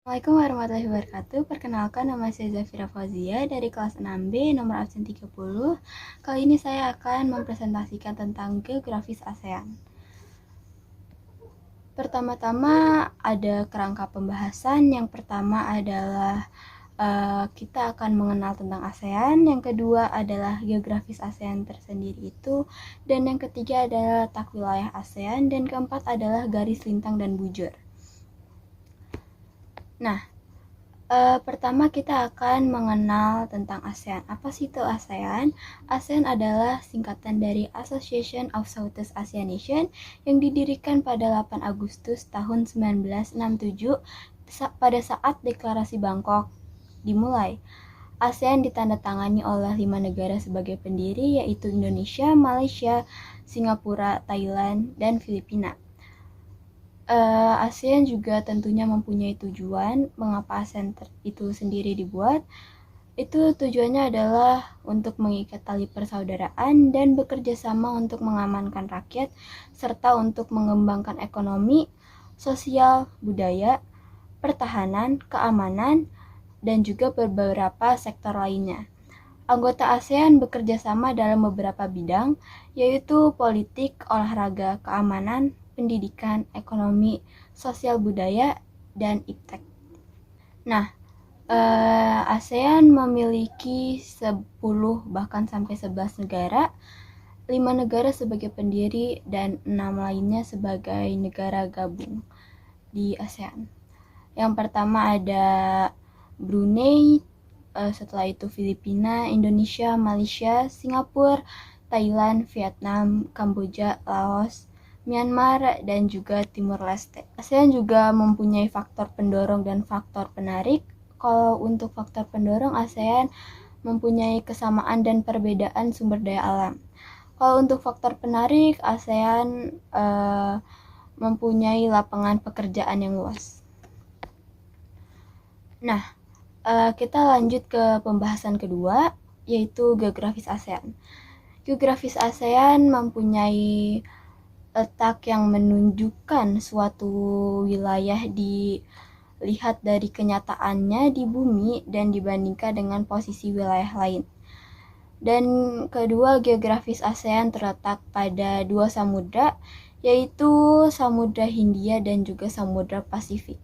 Assalamualaikum warahmatullahi wabarakatuh. Perkenalkan, nama saya Zafira Fauzia dari kelas 6B nomor absen 30. Kali ini saya akan mempresentasikan tentang geografis ASEAN. Pertama-tama ada kerangka pembahasan. Yang pertama adalah kita akan mengenal tentang ASEAN. Yang kedua adalah geografis ASEAN tersendiri itu. Dan yang ketiga adalah letak wilayah ASEAN. Dan keempat adalah garis lintang dan bujur. Nah, pertama kita akan mengenal tentang ASEAN. Apa sih itu ASEAN? ASEAN adalah singkatan dari Association of Southeast Asian Nations yang didirikan pada 8 Agustus tahun 1967 pada saat Deklarasi Bangkok dimulai. ASEAN ditandatangani oleh 5 negara sebagai pendiri, yaitu Indonesia, Malaysia, Singapura, Thailand, dan Filipina. ASEAN juga tentunya mempunyai tujuan. Mengapa ASEAN itu sendiri dibuat? Itu tujuannya adalah untuk mengikat tali persaudaraan dan bekerja sama untuk mengamankan rakyat, serta untuk mengembangkan ekonomi, sosial, budaya, pertahanan, keamanan, dan juga beberapa sektor lainnya. Anggota ASEAN bekerja sama dalam beberapa bidang, yaitu politik, olahraga, keamanan, pendidikan, ekonomi, sosial budaya, dan iptek. Nah, ASEAN memiliki 10 bahkan sampai 11 negara, 5 negara sebagai pendiri dan 6 lainnya sebagai negara gabung di ASEAN. Yang pertama ada Brunei, setelah itu Filipina, Indonesia, Malaysia, Singapura, Thailand, Vietnam, Kamboja, Laos, Myanmar, dan juga Timur Leste. ASEAN juga mempunyai faktor pendorong dan faktor penarik. Kalau untuk faktor pendorong, ASEAN mempunyai kesamaan dan perbedaan sumber daya alam. Kalau untuk faktor penarik, ASEAN mempunyai lapangan pekerjaan yang luas. Nah, kita lanjut ke pembahasan kedua, yaitu geografis ASEAN. Geografis ASEAN mempunyai letak yang menunjukkan suatu wilayah dilihat dari kenyataannya di bumi dan dibandingkan dengan posisi wilayah lain. Dan kedua, geografis ASEAN terletak pada 2 samudra, yaitu Samudra Hindia dan juga Samudra Pasifik.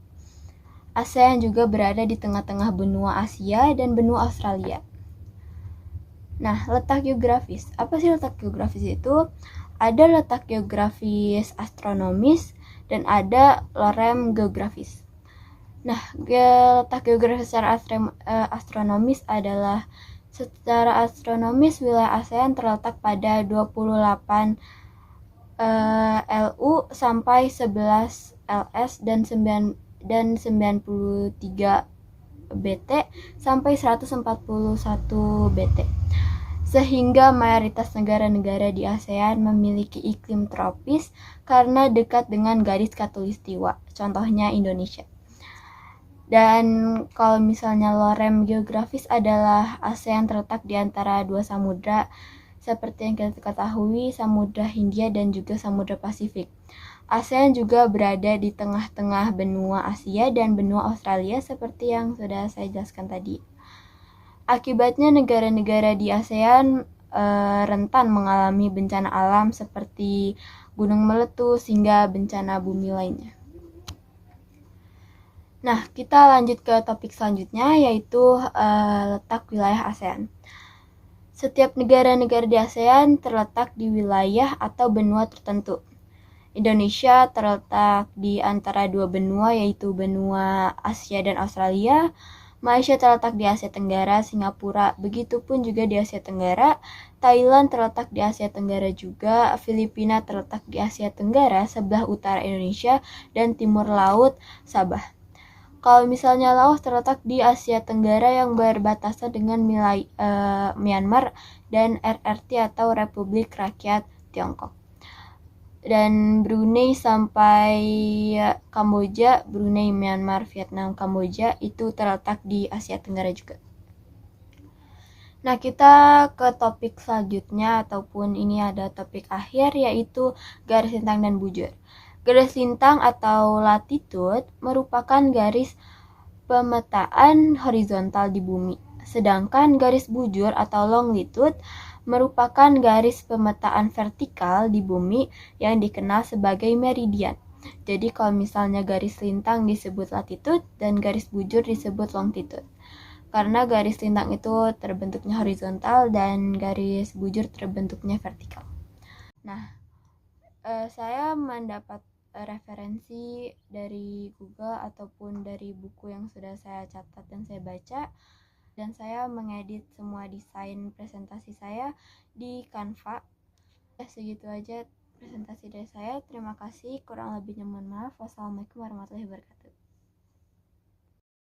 ASEAN juga berada di tengah-tengah benua Asia dan benua Australia. Nah, letak geografis. Apa sih letak geografis itu? Ada letak geografis astronomis dan ada lorem geografis. Nah, letak geografis secara astronomis adalah secara astronomis wilayah ASEAN terletak pada 28 LU sampai 11 LS dan 93 BT sampai 141 BT. Sehingga mayoritas negara-negara di ASEAN memiliki iklim tropis karena dekat dengan garis khatulistiwa, contohnya Indonesia. Dan kalau misalnya lorem geografis adalah ASEAN terletak di antara 2 samudra, seperti yang kita ketahui, Samudra Hindia dan juga Samudra Pasifik. ASEAN juga berada di tengah-tengah benua Asia dan benua Australia seperti yang sudah saya jelaskan tadi. Akibatnya negara-negara di ASEAN rentan mengalami bencana alam seperti gunung meletus hingga bencana bumi lainnya. Nah, kita lanjut ke topik selanjutnya, yaitu letak wilayah ASEAN. Setiap negara-negara di ASEAN terletak di wilayah atau benua tertentu. Indonesia terletak di antara 2 benua, yaitu benua Asia dan Australia. Malaysia terletak di Asia Tenggara, Singapura begitupun juga di Asia Tenggara. Thailand terletak di Asia Tenggara juga. Filipina terletak di Asia Tenggara sebelah utara Indonesia dan timur laut Sabah. Kalau misalnya Laos terletak di Asia Tenggara yang berbatasan dengan Myanmar dan RRT atau Republik Rakyat Tiongkok. Dan Brunei sampai Kamboja, Brunei, Myanmar, Vietnam, Kamboja itu terletak di Asia Tenggara juga. Nah, kita ke topik selanjutnya, ataupun ini ada topik akhir, yaitu garis lintang dan bujur. Garis lintang atau latitude merupakan garis pemetaan horizontal di bumi. Sedangkan garis bujur atau longitude merupakan garis pemetaan vertikal di bumi yang dikenal sebagai meridian. Jadi kalau misalnya garis lintang disebut latitude dan garis bujur disebut longitude. Karena garis lintang itu terbentuknya horizontal dan garis bujur terbentuknya vertikal. Nah, saya mendapat referensi dari Google ataupun dari buku yang sudah saya catat dan saya baca, dan saya mengedit semua desain presentasi saya di Canva. Segitu aja presentasi dari saya. Terima kasih. Kurang lebihnya mohon maaf. Wassalamualaikum warahmatullahi wabarakatuh.